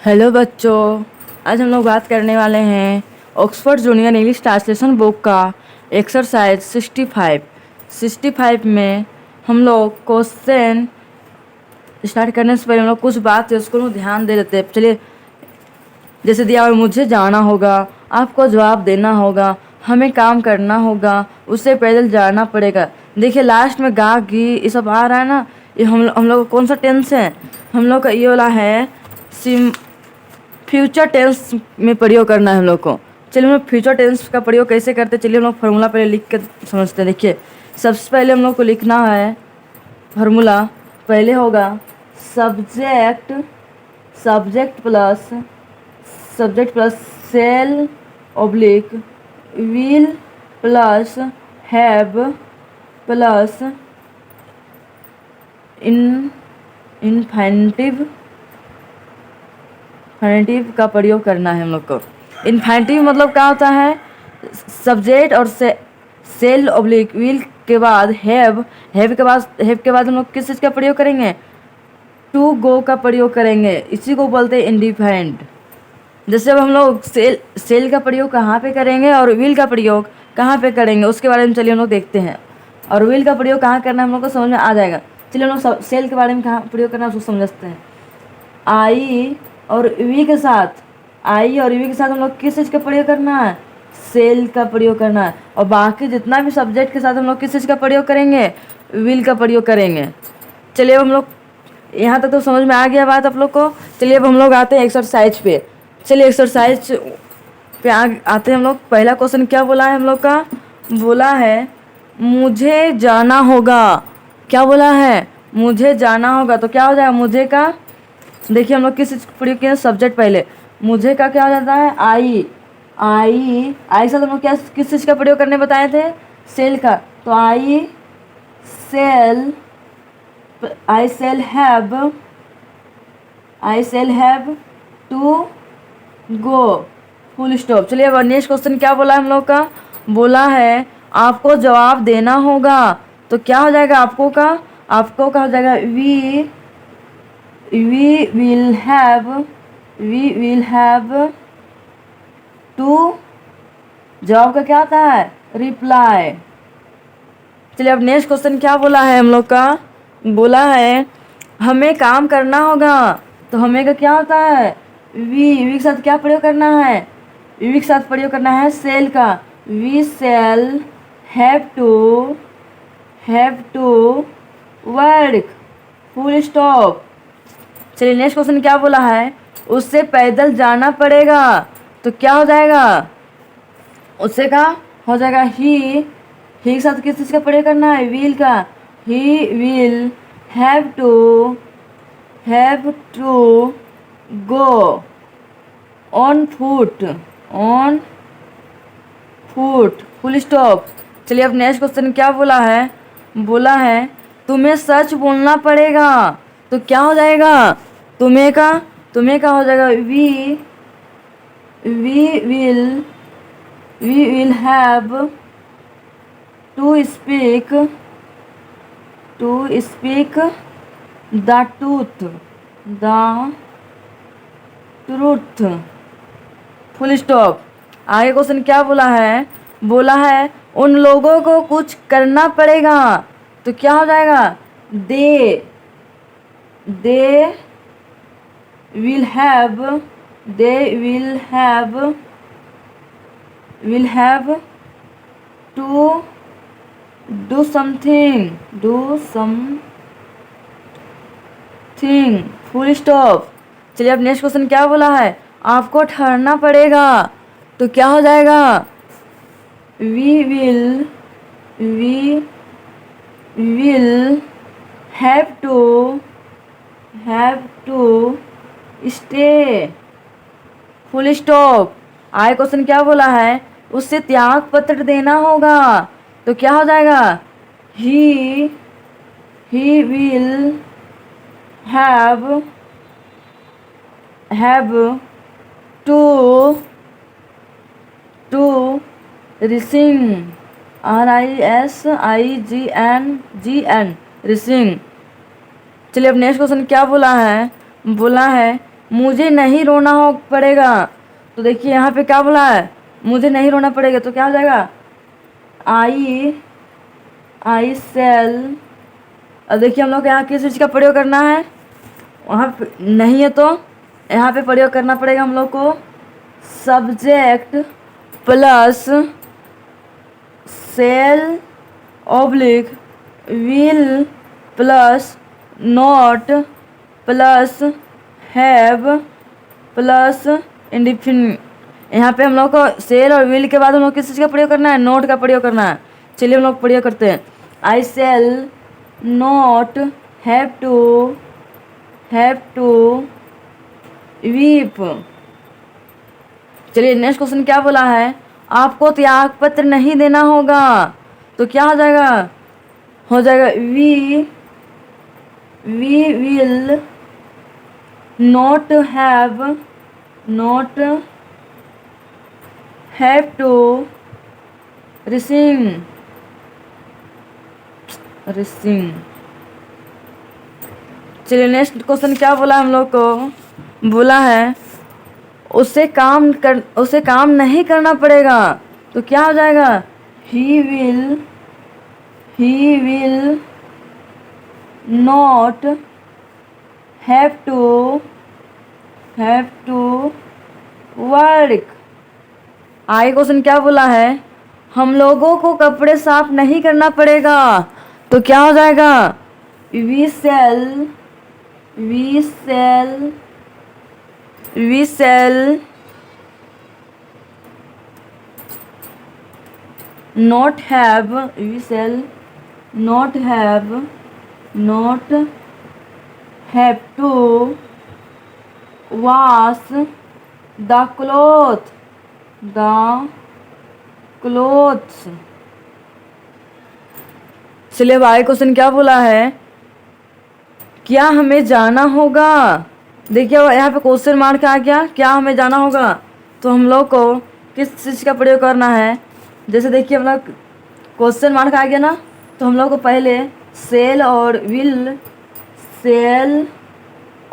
Hello बच्चों। आज हम लोग बात करने वाले हैं Oxford junior English translation book का एक्सरसाइज 65 में हम लोग क्वेश्चन स्टार्ट करने से पहले हम लोग कुछ बात है उसको ध्यान दे देते हैं। चलिए, जैसे दिया हुआ मुझे जाना होगा, आपको जवाब देना होगा, हमें काम करना होगा, उसे पैदल जाना पड़ेगा। देखिए लास्ट में गा गी ये सब आ रहा है ना, ये हम लोग कौन सा टेंस है? हम लोग का ये वाला है फ्यूचर टेंस में प्रयोग करना है हम लोग को। चलिए हम लोग फ्यूचर टेंस का प्रयोग कैसे करते हैं, चलिए हम लोग फार्मूला पहले लिख के समझते हैं। देखिए सबसे पहले हम लोग को लिखना है फार्मूला। पहले होगा subject subject plus shall oblique will plus have plus infinitive का प्रयोग करना है हम लोग को। इन्फिनेटिव मतलब क्या होता है? सब्जेक्ट और सेल ऑब्लिक विल के बाद हैव के बाद हम लोग किस चीज़ का प्रयोग करेंगे? टू गो का प्रयोग करेंगे। इसी को बोलते हैं इंडिफाइंड। जैसे अब हम लोग सेल का प्रयोग कहाँ पे करेंगे और विल का प्रयोग कहाँ पे करेंगे उसके बारे में चलिए हम लोग देखते हैं। और विल का प्रयोग कहाँ करना है हम लोग को समझ में आ जाएगा। चलिए हम लोग सेल के बारे में कहाँ प्रयोग करना है उसको समझते हैं। आई और वी के साथ हम लोग किस चीज़ का प्रयोग करना है? सेल का प्रयोग करना है। और बाकी जितना भी सब्जेक्ट के साथ हम लोग किस चीज़ का प्रयोग करेंगे? विल का प्रयोग करेंगे। चलिए अब हम लोग यहाँ तक तो समझ में आ गया बात आप लोग को। चलिए अब हम लोग आते हैं एक्सरसाइज पे। चलिए एक्सरसाइज पे आते हैं हम लोग। पहला क्वेश्चन क्या बोला है हम लोग का? बोला है मुझे जाना होगा। क्या बोला है? मुझे जाना होगा। तो क्या हो जाएगा मुझे का? देखिए हम लोग किस चीज़ का प्रयोग किए? सब्जेक्ट पहले। मुझे का क्या हो जाता है? आई के साथ हम लोग क्या किस चीज़ का प्रयोग करने बताए थे? सेल का। तो I shall have to go full stop. चलिए अब नेक्स्ट क्वेश्चन क्या बोला हम लोग का? बोला है आपको जवाब देना होगा। तो क्या हो जाएगा आपको का? आपको का हो जाएगा we will have to। जवाब का क्या आता है? रिप्लाई। चलिए अब नेक्स्ट क्वेश्चन क्या बोला है हम लोग का? बोला है हमें काम करना होगा। तो हमें का क्या होता है? वी के साथ क्या प्रयोग करना है? वी के साथ प्रयोग करना है सेल का। We shall have to work full stop. चलिए नेक्स्ट क्वेश्चन क्या बोला है? उससे पैदल जाना पड़ेगा। तो क्या हो जाएगा? उससे का हो जाएगा ही के साथ किस चीज़ का प्रयोग करना है? विल का। He will have to go on foot full stop. चलिए अब नेक्स्ट क्वेश्चन क्या बोला है? बोला है तुम्हें सच बोलना पड़ेगा। तो क्या हो जाएगा? तुम्हें का हो जाएगा we will have to speak the truth full stop. आगे क्वेश्चन क्या बोला है? बोला है उन लोगों को कुछ करना पड़ेगा। तो क्या हो जाएगा? दे will have to do something full stop. चलिए अब नेक्स्ट क्वेश्चन क्या बोला है? आपको ठहरना पड़ेगा। तो क्या हो जाएगा? We will have to stay full stop. आगे क्वेश्चन क्या बोला है? उससे त्याग पत्र देना होगा। तो क्या हो जाएगा? He will have to rising rising. चलिए अब नेक्स्ट क्वेश्चन क्या बोला है? बोला है मुझे नहीं रोना हो पड़ेगा। तो देखिए यहाँ पे क्या बोला है, मुझे नहीं रोना पड़ेगा, तो क्या हो जाएगा, आई सेल। अब देखिए हम लोग यहाँ किस चीज़ का प्रयोग करना है, वहाँ पे नहीं है तो यहाँ पे प्रयोग करना पड़ेगा हम लोग को subject plus shall oblique will plus not plus have plus indefinite. यहाँ पे हम लोग को सेल और विल के बाद हम लोग किस चीज़ का प्रयोग करना है, नोट का प्रयोग करना है। चलिए हम लोग प्रयोग करते हैं। I shall not have to weep. चलिए नेक्स्ट क्वेश्चन क्या बोला है, आपको त्याग पत्र नहीं देना होगा। तो क्या हो जाएगा, we will not have to receive. चलिए नेक्स्ट क्वेश्चन क्या बोला हम लोग को, बोला है उसे काम नहीं करना पड़ेगा। तो क्या हो जाएगा, he will not have to work. आगे क्वेश्चन क्या बोला है, हम लोगों को कपड़े साफ नहीं करना पड़ेगा। तो क्या हो जाएगा, we shall not have to wash the clothes। चलिए अब आगे क्वेश्चन क्या बोला है, क्या हमें जाना होगा। देखिए यहाँ पे क्वेश्चन मार्क आ गया, क्या हमें जाना होगा। तो हम लोग को किस चीज़ का प्रयोग करना है, जैसे देखिए हम लोग क्वेश्चन मार्क आ गया ना, तो हम लोग को पहले सेल और will, shall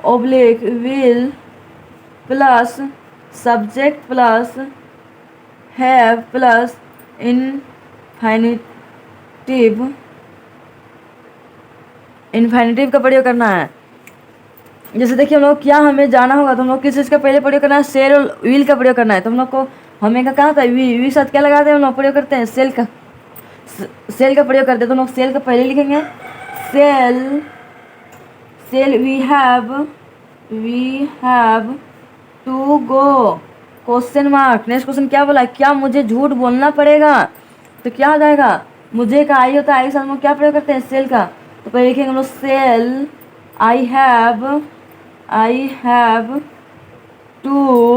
oblique will plus subject plus have plus infinitive का प्रयोग करना है। जैसे देखिए हम लोग क्या हमें जाना होगा, तो हम लोग किस चीज़ का पहले प्रयोग करना है, सेल और विल का प्रयोग करना है। तो हम लोग को हमें का कहा था, वी साथ क्या लगाते हैं हम लोग प्रयोग करते हैं, सेल का प्रयोग करते हैं। तो हम लोग सेल का पहले लिखेंगे, shall we have to go question mark. Next question क्या बोला, क्या मुझे झूठ बोलना पड़ेगा। तो क्या हो जाएगा, मुझे का आई होता है, आई साथ हम लोग क्या प्रयोग करते हैं, सेल का। तो पहले लिखेंगे हम लोग shall I have to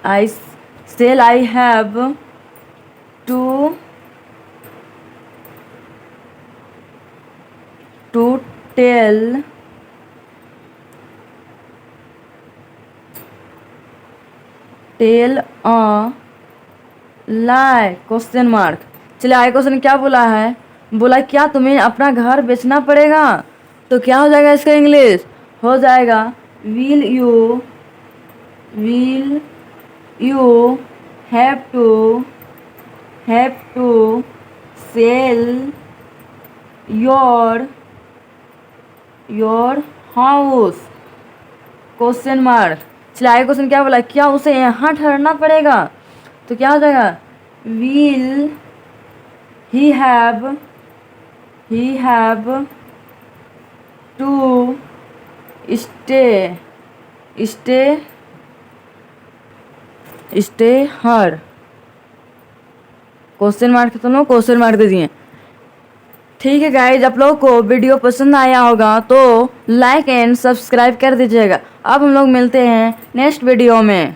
I have to tell a lie question mark. चलिए आगे क्वेश्चन क्या बोला है, बोला क्या तुम्हें अपना घर बेचना पड़ेगा। तो क्या हो जाएगा इसका इंग्लिश, हो जाएगा will you have to sell your house question mark. चलिए आगे क्वेश्चन क्या बोला, क्या उसे यहाँ ठहरना पड़ेगा। तो क्या हो जाएगा, will he have to stay here question mark. तो लोग क्वेश्चन मार्क दे दिए। ठीक है गाइज, आप लोगों को वीडियो पसंद आया होगा तो लाइक एंड सब्सक्राइब कर दीजिएगा। अब हम लोग मिलते हैं नेक्स्ट वीडियो में।